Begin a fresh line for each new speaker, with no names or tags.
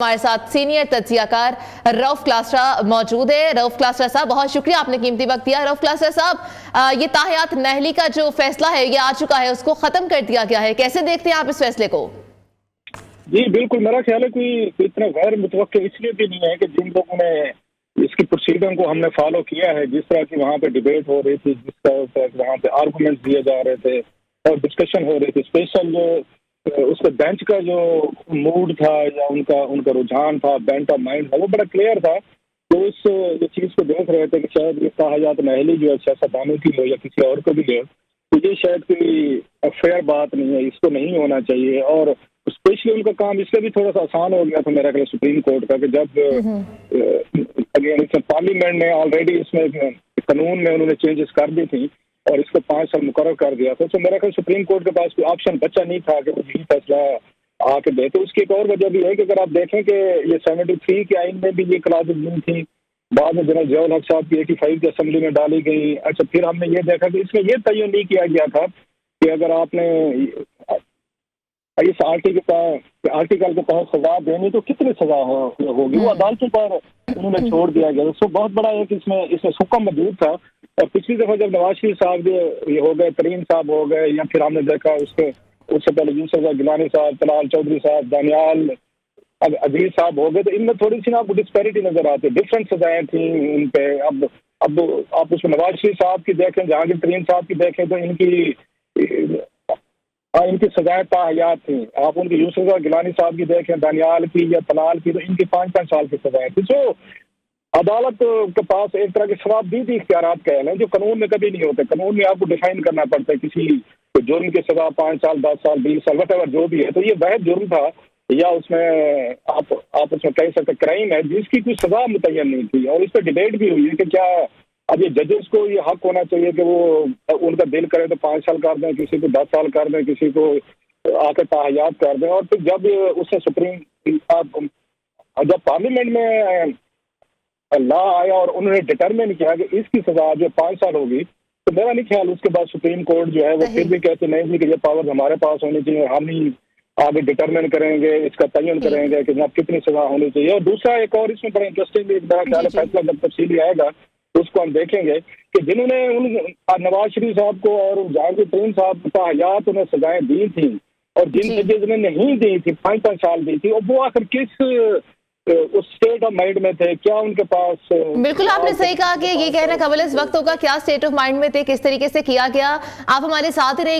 हमारे साथ सीनियर तज्जियाकार रऊफ क्लासरा मौजूद है। रऊफ क्लासरा साहब, बहुत शुक्रिया, आपने कीमती वक्त दिया। रऊफ क्लासरा साहब, ये ताहियात नहली का जो फैसला है ये आ चुका है, उसको खत्म कर दिया गया है, कैसे देखते हैं आप इस फैसले को?
जी बिल्कुल, मेरा ख्याल है कोई इतना गैर मुतवक्किल इसलिए भी नहीं है कि जिन लोगों ने इसकी प्रोसीडिंग को हमने फॉलो किया है, जिस तरह की वहाँ पे डिबेट हो रही थी, जिस तरह से वहाँ पे आर्गूमेंट दिए जा रहे थे और डिस्कशन हो रही थी, स्पेशल जो उसके बेंच का जो मूड था या उनका उनका रुझान था, बेंट ऑफ माइंड था, वो बड़ा क्लियर था। तो इस ये चीज़ को देख रहे थे कि शायद ये ताहियात नहली जो है सियासतदानों की हो या किसी और को भी हो, तो ये शायद कोई फेयर बात नहीं है, इसको नहीं होना चाहिए। और स्पेशली उनका काम इसलिए भी थोड़ा सा आसान हो गया था मेरा ख्याल सुप्रीम कोर्ट का, कि जब अगेन इसमें पार्लियामेंट ने ऑलरेडी इसमें कानून में उन्होंने चेंजेस कर दी थी और इसको 5 साल मुकर्रर कर दिया था, तो मेरा ख्याल सुप्रीम कोर्ट के पास कोई ऑप्शन बचा नहीं था कि वो यही फैसला आके दे। तो उसकी एक और वजह भी है कि अगर आप देखें कि ये 73 के आइन में भी ये क्लासेज नहीं थी, बाद में जनरल ज़ियाउल हक साहब की 85 की असेंबली में डाली गई। अच्छा, फिर हमने ये देखा कि इसमें ये तयन नहीं किया गया था कि अगर आपने इस आर्टिकल के तहत सजा देनी तो कितनी सजा होगी, वो अदालतों पर उन्होंने छोड़ दिया गया। तो बहुत बड़ा एक इसमें हुक्म मौजूद था। और पिछली दफा जब नवाज शरीफ साहब ये हो गए, तरीन साहब हो गए, या फिर हमने देखा उससे पहले यूसुफ गिलानी साहब, तलाल चौधरी साहब, दानियाल अजीज साहब हो गए, तो इनमें थोड़ी सी ना आपको डिस्पैरिटी नजर आती, डिफरेंट सजाएं थी इन पे। अब आप उसमें नवाज शरीफ साहब की देखें, जहांगीर तरीन साहब की देखें, तो इनकी सजाएं ताहयात थी। आप उनकी यूसुफ गिलानी साहब की देखें, दानियाल की या तलाल की, तो इनकी 5-5 साल की सजाएं थी। तो अदालत के पास एक तरह के शराबदीदी इख्तियारात कह लें जो कानून में कभी नहीं होते। कानून में आपको डिफाइन करना पड़ता है किसी जुर्म की सजा 5 साल, 10 साल, 20 साल, वट जो भी है। तो ये वह जुर्म था या उसमें आप उसमें कह सकते क्राइम है जिसकी कोई सजा मुतय्यन नहीं थी। और इस पर डिबेट भी हुई है कि क्या अब ये जजेस को ये हक होना चाहिए कि वो उनका दिल करे तो 5 साल कर दें, किसी को 10 साल कर दें, किसी को आके ताहयात कर दें। और फिर जब उससे जब पार्लियामेंट में लॉ आया और उन्होंने डिटरमिन किया कि इसकी सजा जो 5 साल होगी, तो मेरा नहीं ख्याल उसके बाद सुप्रीम कोर्ट जो है वो फिर भी कहते नहीं थी कि ये पावर हमारे पास होनी चाहिए और हम ही आगे डिटरमिन करेंगे, इसका तयन करेंगे कि जनाब कितनी सजा होनी चाहिए। और दूसरा एक और इसमें बड़ा इंटरेस्टिंग मेरा ख्याल है, फैसला जब तफसीली आएगा तो उसको हम देखेंगे कि जिन्होंने नवाज शरीफ साहब को और जहांगीर तरीन साहब को ताहयात उन्हें सजाएं दी थी और जिन जजेस ने नहीं दी थी, 5-5 साल दी थी, और वो आखिर किस उस स्टेट ऑफ माइंड में थे, क्या उनके पास?
बिल्कुल आपने सही कहा कि ये कहना कबल इस वक्त होगा क्या स्टेट ऑफ माइंड में थे, किस तरीके से किया गया। आप हमारे साथ ही रहिए।